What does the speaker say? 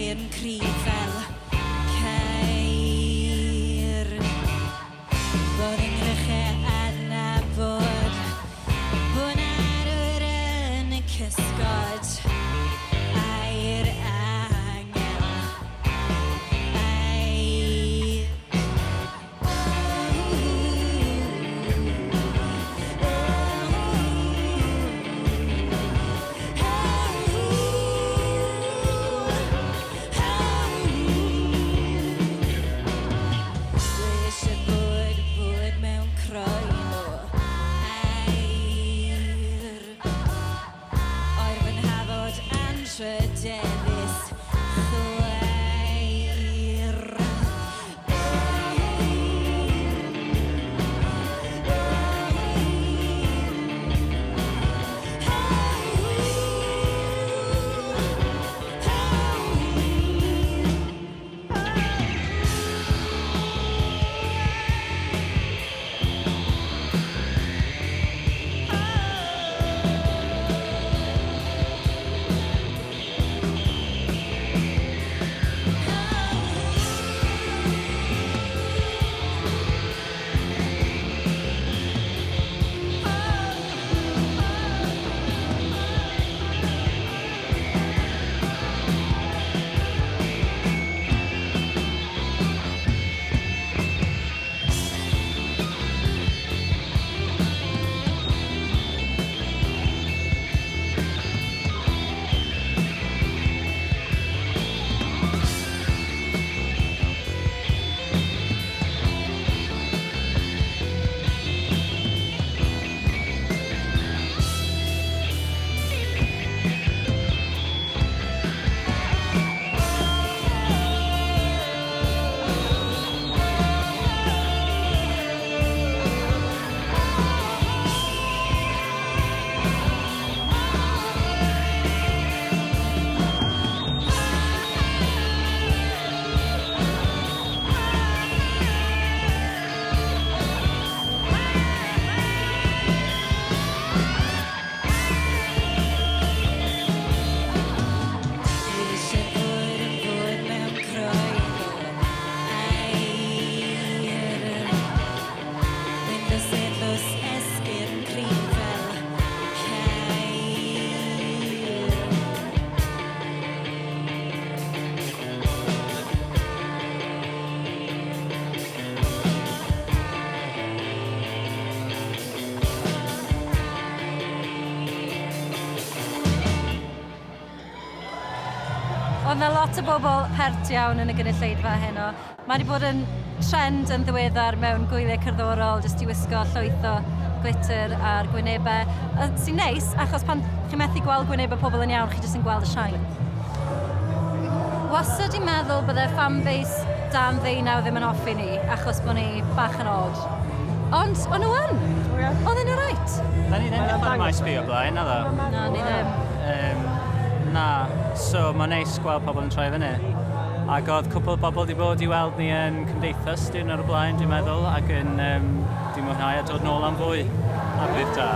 esgyrn cryf fel ceir. Bod yng ngrychau adnabod bod arwyr yn y cysgod a'r angel. Dewis chwaer. Oedd yna lot o bobl pert iawn yn y gynulleidfa heno. Mae wedi bod yn trend yn ddiweddar mewn gwyliau cerddorol, jyst i wisgo llwyth o glitter ar gwynebau. Sy'n neis, achos pan chi'n methu gweld gwynebau pobl yn iawn, chi jyst yn gweld y shine. Wastad i'n meddwl byddai fanbase dan ddeunaw ddim yn hoffi ni, achos bod ni bach yn odd. Ond, o'n nhw yn. Oedd yn reit. Da ni ddim yn fan Maes B o blaen, na ddo? Na, ni ddim. Na, so mae'n neis gweld pobl yn troi fyny. Ac oedd cwpl o bobl wedi bod i weld ni yn cymdeithas diwrnod o'r blaen, dwi'n meddwl, ac yn di mwynhau a dod nôl am fwy. A bydd da.